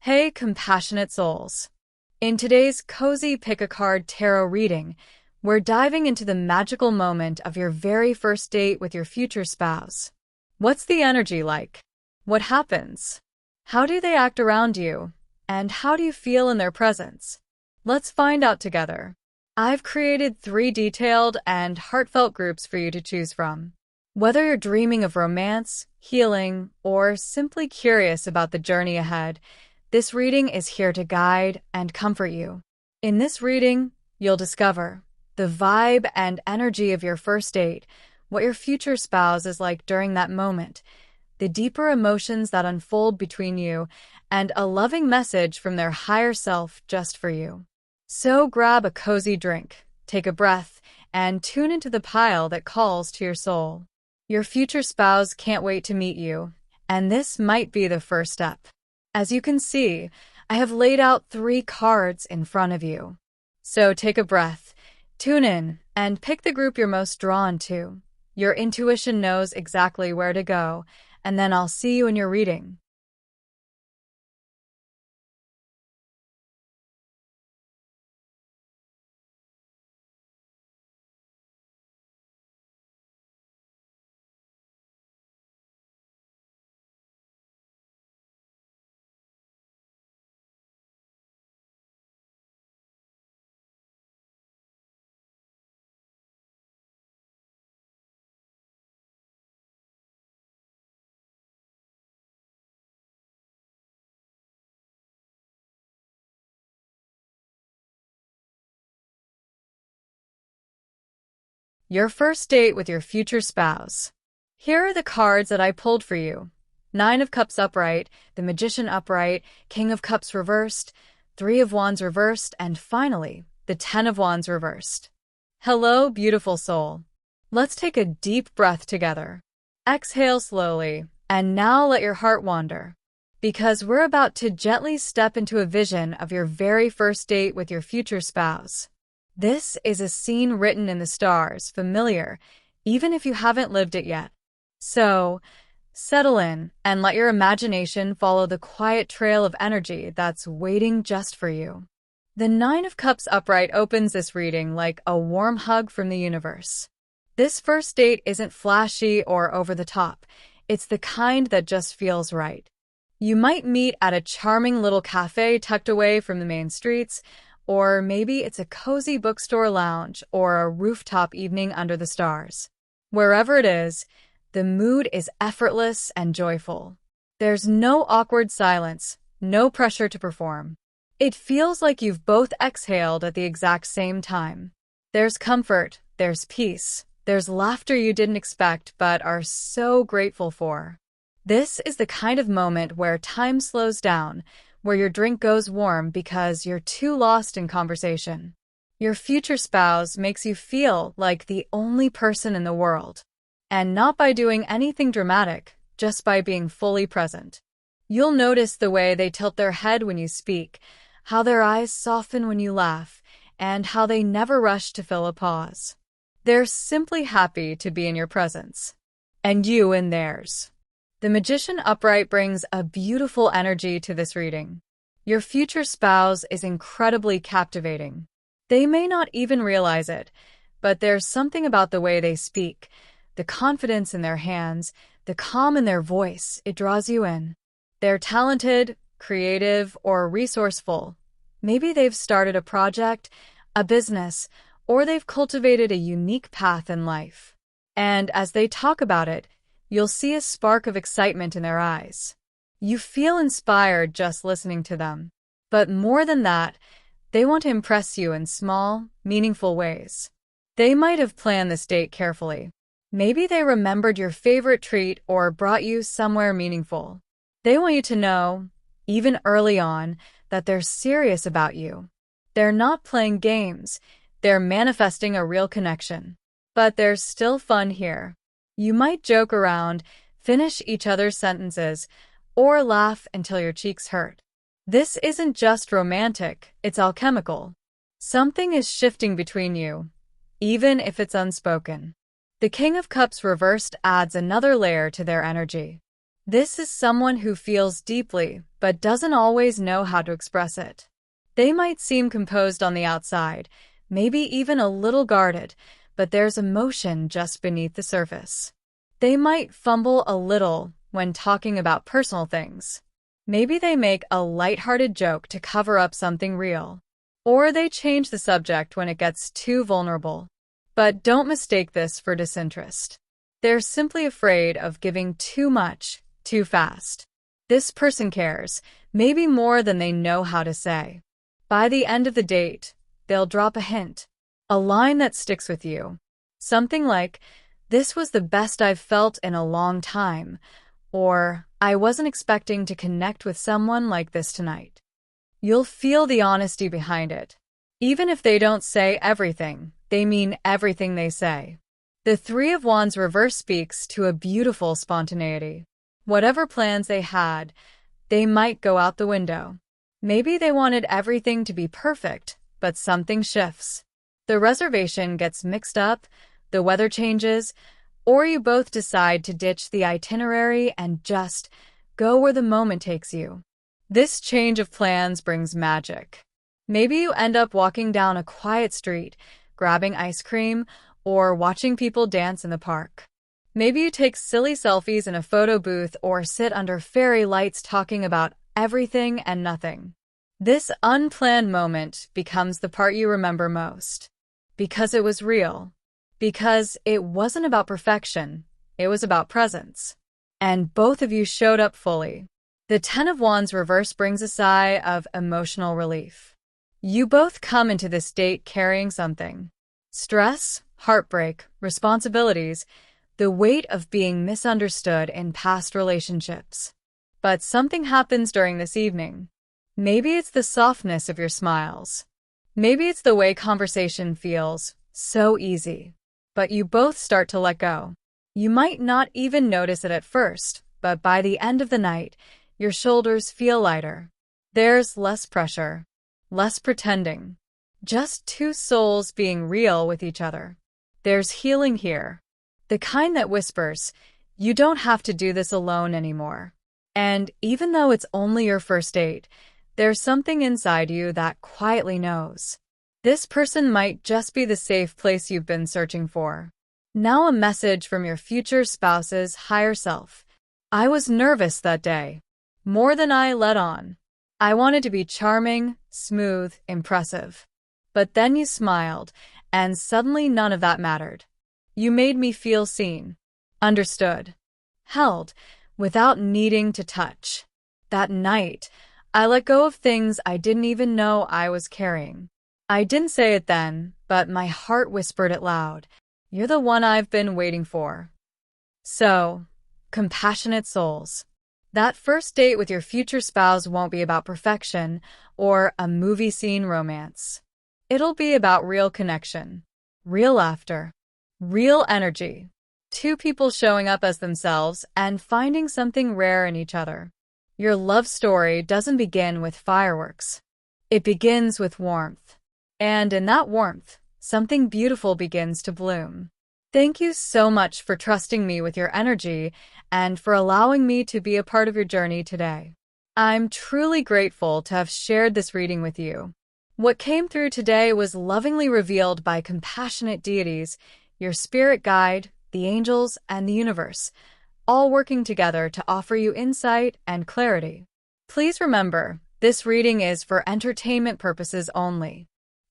Hey, compassionate souls. In today's cozy pick-a-card tarot reading, we're diving into the magical moment of your very first date with your future spouse. What's the energy like? What happens? How do they act around you? And how do you feel in their presence? Let's find out together. I've created 3 detailed and heartfelt groups for you to choose from. Whether you're dreaming of romance, healing, or simply curious about the journey ahead, this reading is here to guide and comfort you. In this reading, you'll discover the vibe and energy of your first date, what your future spouse is like during that moment, the deeper emotions that unfold between you, and a loving message from their higher self just for you. So grab a cozy drink, take a breath, and tune into the pile that calls to your soul. Your future spouse can't wait to meet you, and this might be the first step. As you can see, I have laid out 3 cards in front of you. So take a breath, tune in, and pick the group you're most drawn to. Your intuition knows exactly where to go, and then I'll see you in your reading. Your first date with your future spouse. Here are the cards that I pulled for you. 9 of Cups upright, the Magician upright, King of Cups reversed, 3 of Wands reversed, and finally, the 10 of Wands reversed. Hello, beautiful soul. Let's take a deep breath together. Exhale slowly, and now let your heart wander. Because we're about to gently step into a vision of your very first date with your future spouse. This is a scene written in the stars, familiar, even if you haven't lived it yet. So, settle in and let your imagination follow the quiet trail of energy that's waiting just for you. The 9 of Cups upright opens this reading like a warm hug from the universe. This first date isn't flashy or over the top. It's the kind that just feels right. You might meet at a charming little cafe tucked away from the main streets, or maybe it's a cozy bookstore lounge or a rooftop evening under the stars. Wherever it is, the mood is effortless and joyful. There's no awkward silence, no pressure to perform. It feels like you've both exhaled at the exact same time. There's comfort, there's peace, there's laughter you didn't expect but are so grateful for. This is the kind of moment where time slows down, where your drink goes warm because you're too lost in conversation. Your future spouse makes you feel like the only person in the world. And not by doing anything dramatic, just by being fully present. You'll notice the way they tilt their head when you speak, how their eyes soften when you laugh, and how they never rush to fill a pause. They're simply happy to be in your presence. And you in theirs. The Magician upright brings a beautiful energy to this reading. Your future spouse is incredibly captivating. They may not even realize it, but there's something about the way they speak, the confidence in their hands, the calm in their voice, it draws you in. They're talented, creative, or resourceful. Maybe they've started a project, a business, or they've cultivated a unique path in life. And as they talk about it, you'll see a spark of excitement in their eyes. You feel inspired just listening to them. But more than that, they want to impress you in small, meaningful ways. They might have planned this date carefully. Maybe they remembered your favorite treat or brought you somewhere meaningful. They want you to know, even early on, that they're serious about you. They're not playing games. They're manifesting a real connection. But there's still fun here. You might joke around, finish each other's sentences, or laugh until your cheeks hurt. This isn't just romantic, it's alchemical. Something is shifting between you, even if it's unspoken. The King of Cups reversed adds another layer to their energy. This is someone who feels deeply, but doesn't always know how to express it. They might seem composed on the outside, maybe even a little guarded, but there's emotion just beneath the surface. They might fumble a little when talking about personal things. Maybe they make a lighthearted joke to cover up something real. Or they change the subject when it gets too vulnerable. But don't mistake this for disinterest. They're simply afraid of giving too much, too fast. This person cares, maybe more than they know how to say. By the end of the date, they'll drop a hint, a line that sticks with you. Something like, "This was the best I've felt in a long time," or "I wasn't expecting to connect with someone like this tonight." You'll feel the honesty behind it. Even if they don't say everything, they mean everything they say. The Three of Wands reverse speaks to a beautiful spontaneity. Whatever plans they had, they might go out the window. Maybe they wanted everything to be perfect, but something shifts. The reservation gets mixed up, the weather changes, or you both decide to ditch the itinerary and just go where the moment takes you. This change of plans brings magic. Maybe you end up walking down a quiet street, grabbing ice cream, or watching people dance in the park. Maybe you take silly selfies in a photo booth or sit under fairy lights talking about everything and nothing. This unplanned moment becomes the part you remember most. Because it was real. Because it wasn't about perfection, it was about presence. And both of you showed up fully. The Ten of Wands reverse brings a sigh of emotional relief. You both come into this date carrying something. Stress, heartbreak, responsibilities, the weight of being misunderstood in past relationships. But something happens during this evening. Maybe it's the softness of your smiles. Maybe it's the way conversation feels so easy. But you both start to let go. You might not even notice it at first, but by the end of the night, your shoulders feel lighter. There's less pressure, less pretending. Just two souls being real with each other. There's healing here. The kind that whispers, "You don't have to do this alone anymore." And even though it's only your first date, there's something inside you that quietly knows. This person might just be the safe place you've been searching for. Now a message from your future spouse's higher self. I was nervous that day. More than I let on. I wanted to be charming, smooth, impressive. But then you smiled, and suddenly none of that mattered. You made me feel seen, understood, held, without needing to touch. That night, I let go of things I didn't even know I was carrying. I didn't say it then, but my heart whispered it loud. You're the one I've been waiting for. So, compassionate souls. That first date with your future spouse won't be about perfection or a movie scene romance. It'll be about real connection, real laughter, real energy. Two people showing up as themselves and finding something rare in each other. Your love story doesn't begin with fireworks. It begins with warmth. And in that warmth, something beautiful begins to bloom. Thank you so much for trusting me with your energy and for allowing me to be a part of your journey today. I'm truly grateful to have shared this reading with you. What came through today was lovingly revealed by compassionate deities, your spirit guide, the angels, and the universe, all working together to offer you insight and clarity. Please remember, this reading is for entertainment purposes only.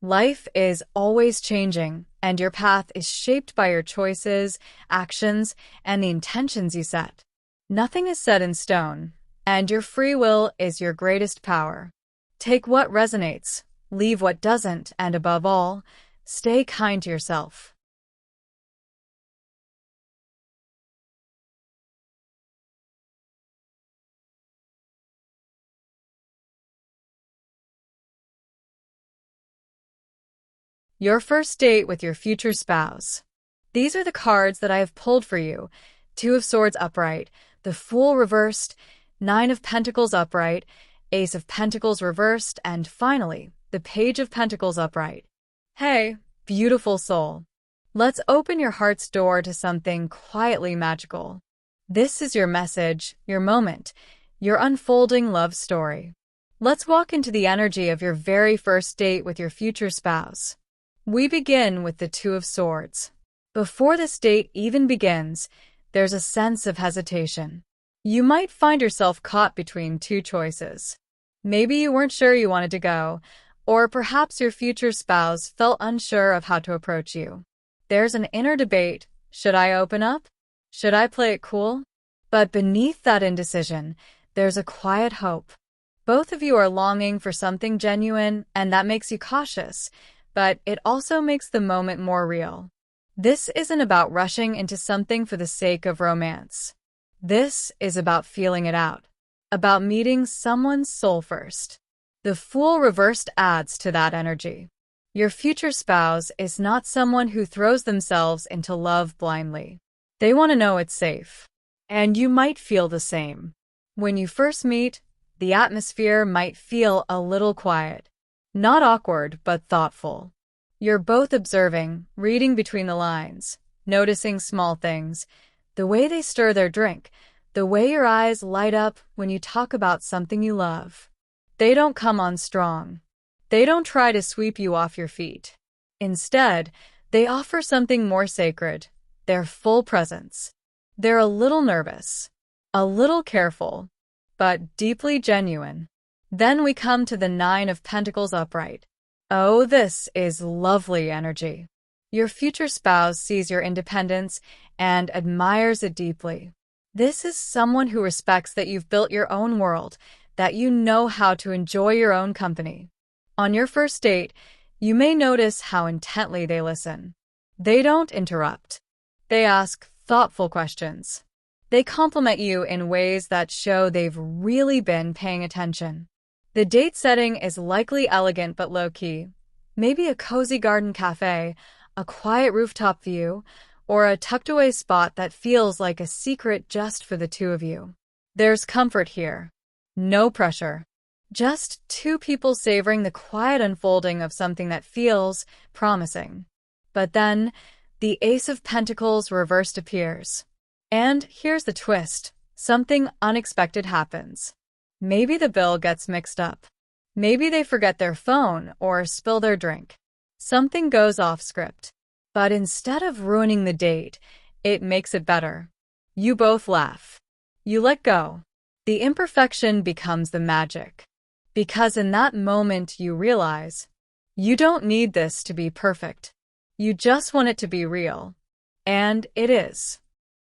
Life is always changing, and your path is shaped by your choices, actions, and the intentions you set. Nothing is set in stone, and your free will is your greatest power. Take what resonates, leave what doesn't, and above all, stay kind to yourself. Your first date with your future spouse. These are the cards that I have pulled for you. Two of Swords upright, the Fool reversed, Nine of Pentacles upright, Ace of Pentacles reversed, and finally, the Page of Pentacles upright. Hey, beautiful soul. Let's open your heart's door to something quietly magical. This is your message, your moment, your unfolding love story. Let's walk into the energy of your very first date with your future spouse. We begin with the Two of Swords. Before this date even begins, there's a sense of hesitation. You might find yourself caught between two choices. Maybe you weren't sure you wanted to go, or perhaps your future spouse felt unsure of how to approach you. There's an inner debate. Should I open up? Should I play it cool? But beneath that indecision, there's a quiet hope. Both of you are longing for something genuine, and that makes you cautious, but it also makes the moment more real. This isn't about rushing into something for the sake of romance. This is about feeling it out, about meeting someone's soul first. The Fool reversed adds to that energy. Your future spouse is not someone who throws themselves into love blindly. They want to know it's safe. And you might feel the same. When you first meet, the atmosphere might feel a little quiet. Not awkward, but thoughtful. You're both observing, reading between the lines, noticing small things, the way they stir their drink, the way your eyes light up when you talk about something you love. They don't come on strong. They don't try to sweep you off your feet. Instead, they offer something more sacred, their full presence. They're a little nervous, a little careful, but deeply genuine. Then we come to the Nine of Pentacles upright. Oh, this is lovely energy. Your future spouse sees your independence and admires it deeply. This is someone who respects that you've built your own world, that you know how to enjoy your own company. On your first date, you may notice how intently they listen. They don't interrupt. They ask thoughtful questions. They compliment you in ways that show they've really been paying attention. The date setting is likely elegant but low-key. Maybe a cozy garden cafe, a quiet rooftop view, or a tucked-away spot that feels like a secret just for the two of you. There's comfort here. No pressure. Just two people savoring the quiet unfolding of something that feels promising. But then, the Ace of Pentacles reversed appears. And here's the twist. Something unexpected happens. Maybe the bill gets mixed up. Maybe they forget their phone or spill their drink. Something goes off script. But instead of ruining the date, it makes it better. You both laugh. You let go. The imperfection becomes the magic. Because in that moment you realize, you don't need this to be perfect. You just want it to be real. And it is.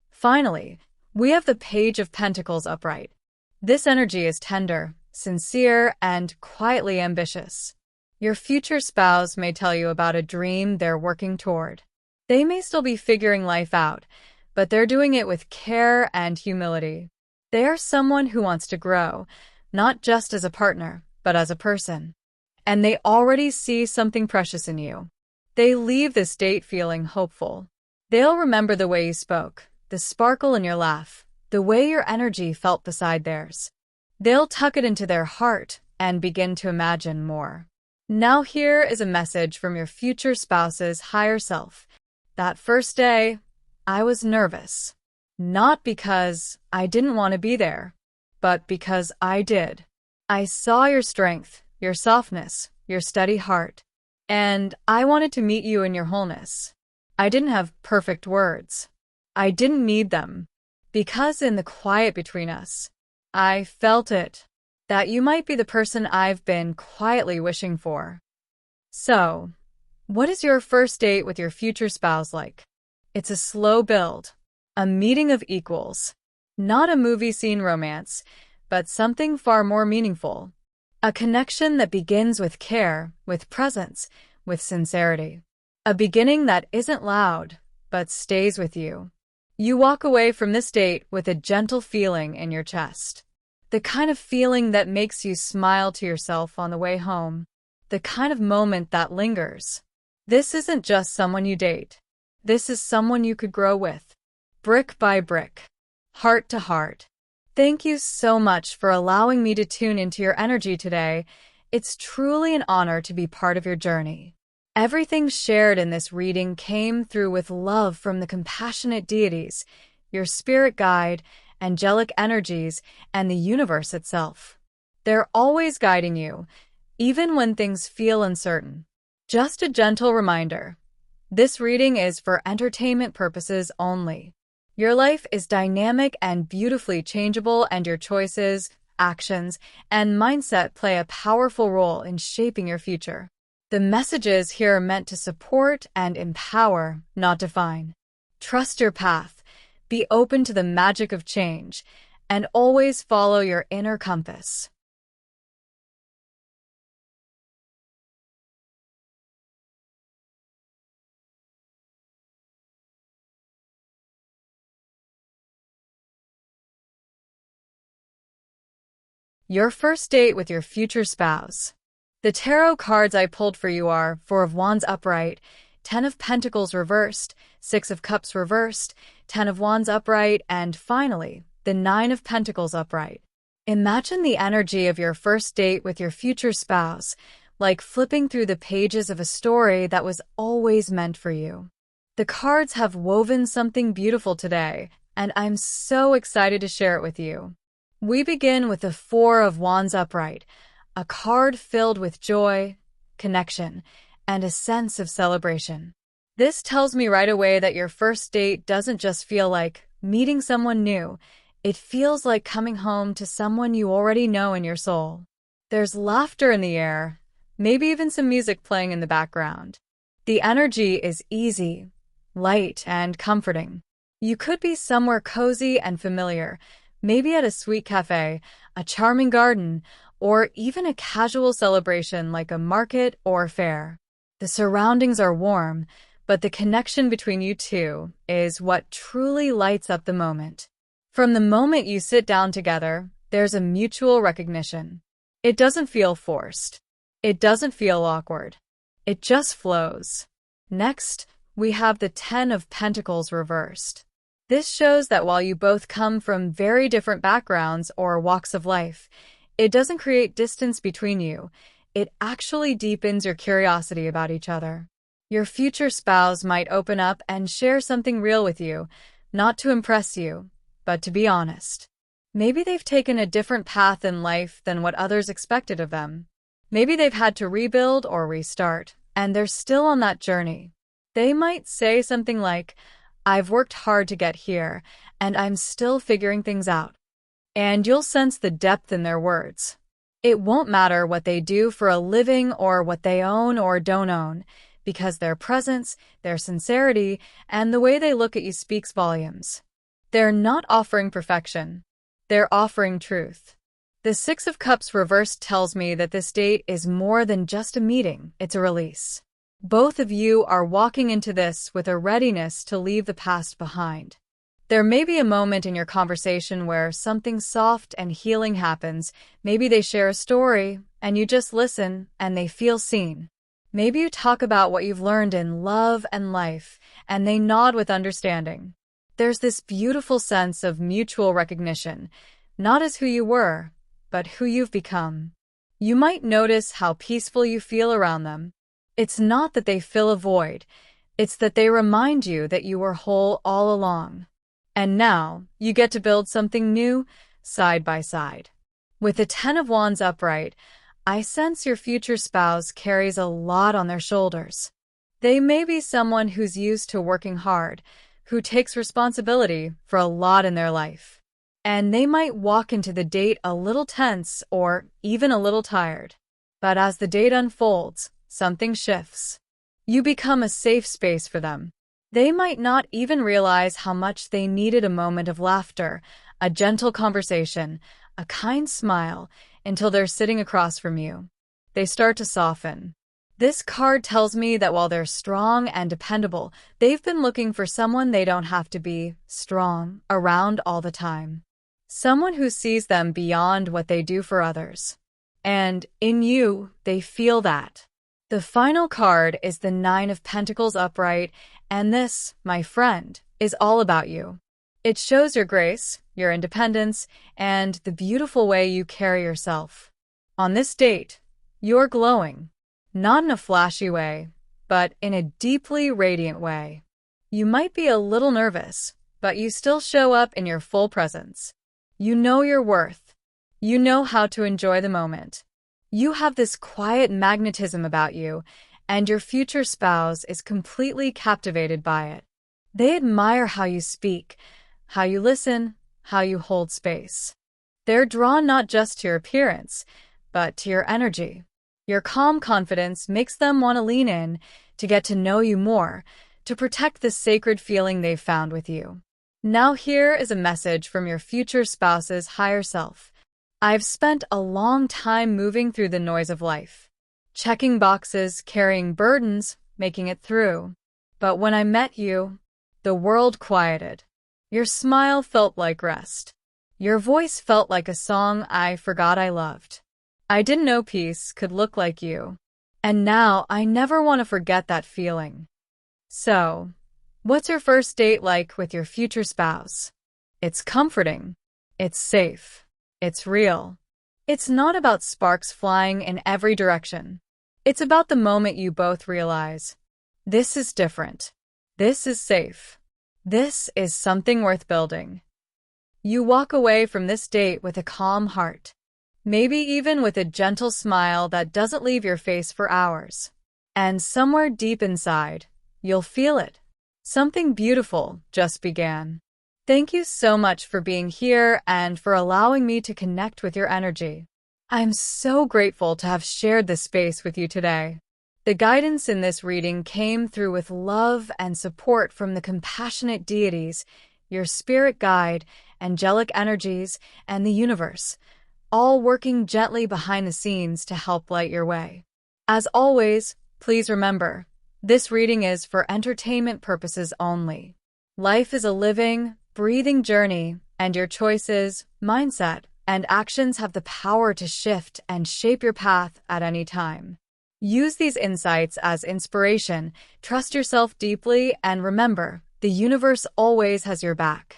Finally, we have the Page of Pentacles upright. This energy is tender, sincere, and quietly ambitious. Your future spouse may tell you about a dream they're working toward. They may still be figuring life out, but they're doing it with care and humility. They are someone who wants to grow, not just as a partner, but as a person. And they already see something precious in you. They leave this date feeling hopeful. They'll remember the way you spoke, the sparkle in your laugh, the way your energy felt beside theirs. They'll tuck it into their heart and begin to imagine more. Now here is a message from your future spouse's higher self. That first day, I was nervous. Not because I didn't want to be there, but because I did. I saw your strength, your softness, your steady heart, and I wanted to meet you in your wholeness. I didn't have perfect words. I didn't need them. Because in the quiet between us, I felt it, that you might be the person I've been quietly wishing for. So, what is your first date with your future spouse like? It's a slow build, a meeting of equals, not a movie scene romance, but something far more meaningful. A connection that begins with care, with presence, with sincerity. A beginning that isn't loud, but stays with you. You walk away from this date with a gentle feeling in your chest. The kind of feeling that makes you smile to yourself on the way home. The kind of moment that lingers. This isn't just someone you date. This is someone you could grow with. Brick by brick. Heart to heart. Thank you so much for allowing me to tune into your energy today. It's truly an honor to be part of your journey. Everything shared in this reading came through with love from the compassionate deities, your spirit guide, angelic energies, and the universe itself. They're always guiding you, even when things feel uncertain. Just a gentle reminder. This reading is for entertainment purposes only. Your life is dynamic and beautifully changeable, and your choices, actions, and mindset play a powerful role in shaping your future. The messages here are meant to support and empower, not define. Trust your path, be open to the magic of change, and always follow your inner compass. Your first date with your future spouse. The tarot cards I pulled for you are Four of Wands upright, Ten of Pentacles reversed, Six of Cups reversed, Ten of Wands upright, and finally, the Nine of Pentacles upright. Imagine the energy of your first date with your future spouse, like flipping through the pages of a story that was always meant for you. The cards have woven something beautiful today, and I'm so excited to share it with you. We begin with the Four of Wands upright, a card filled with joy, connection, and a sense of celebration. This tells me right away that your first date doesn't just feel like meeting someone new, it feels like coming home to someone you already know in your soul. There's laughter in the air, maybe even some music playing in the background. The energy is easy, light, and comforting. You could be somewhere cozy and familiar, maybe at a sweet cafe, a charming garden, or even a casual celebration like a market or fair. The surroundings are warm, but the connection between you two is what truly lights up the moment. From the moment you sit down together, there's a mutual recognition. It doesn't feel forced. It doesn't feel awkward. It just flows. Next, we have the Ten of Pentacles reversed. This shows that while you both come from very different backgrounds or walks of life, it doesn't create distance between you. It actually deepens your curiosity about each other. Your future spouse might open up and share something real with you, not to impress you, but to be honest. Maybe they've taken a different path in life than what others expected of them. Maybe they've had to rebuild or restart, and they're still on that journey. They might say something like, "I've worked hard to get here, and I'm still figuring things out." And you'll sense the depth in their words. It won't matter what they do for a living or what they own or don't own, because their presence, their sincerity, and the way they look at you speaks volumes. They're not offering perfection. They're offering truth. The Six of Cups reversed tells me that this date is more than just a meeting, it's a release. Both of you are walking into this with a readiness to leave the past behind. There may be a moment in your conversation where something soft and healing happens. Maybe they share a story, and you just listen, and they feel seen. Maybe you talk about what you've learned in love and life, and they nod with understanding. There's this beautiful sense of mutual recognition, not as who you were, but who you've become. You might notice how peaceful you feel around them. It's not that they fill a void, it's that they remind you that you were whole all along. And now, you get to build something new, side by side. With the Ten of Wands upright, I sense your future spouse carries a lot on their shoulders. They may be someone who's used to working hard, who takes responsibility for a lot in their life. And they might walk into the date a little tense or even a little tired. But as the date unfolds, something shifts. You become a safe space for them. They might not even realize how much they needed a moment of laughter, a gentle conversation, a kind smile, until they're sitting across from you. They start to soften. This card tells me that while they're strong and dependable, they've been looking for someone they don't have to be strong around all the time. Someone who sees them beyond what they do for others. And in you, they feel that. The final card is the Nine of Pentacles upright, and this, my friend, is all about you. It shows your grace, your independence, and the beautiful way you carry yourself. On this date, you're glowing, not in a flashy way, but in a deeply radiant way. You might be a little nervous, but you still show up in your full presence. You know your worth. You know how to enjoy the moment. You have this quiet magnetism about you, and your future spouse is completely captivated by it. They admire how you speak, how you listen, how you hold space. They're drawn not just to your appearance, but to your energy. Your calm confidence makes them want to lean in, to get to know you more, to protect the sacred feeling they've found with you. Now here is a message from your future spouse's higher self. I've spent a long time moving through the noise of life, checking boxes, carrying burdens, making it through. But when I met you, the world quieted. Your smile felt like rest. Your voice felt like a song I forgot I loved. I didn't know peace could look like you. And now I never want to forget that feeling. So, what's your first date like with your future spouse? It's comforting. It's safe. It's real. It's not about sparks flying in every direction. It's about the moment you both realize, this is different. This is safe. This is something worth building. You walk away from this date with a calm heart, maybe even with a gentle smile that doesn't leave your face for hours. And somewhere deep inside, you'll feel it. Something beautiful just began. Thank you so much for being here and for allowing me to connect with your energy. I'm so grateful to have shared this space with you today. The guidance in this reading came through with love and support from the compassionate deities, your spirit guide, angelic energies, and the universe, all working gently behind the scenes to help light your way. As always, please remember, this reading is for entertainment purposes only. Life is a living, breathing journey, and your choices, mindset, and actions have the power to shift and shape your path at any time. Use these insights as inspiration, trust yourself deeply, and remember, the universe always has your back.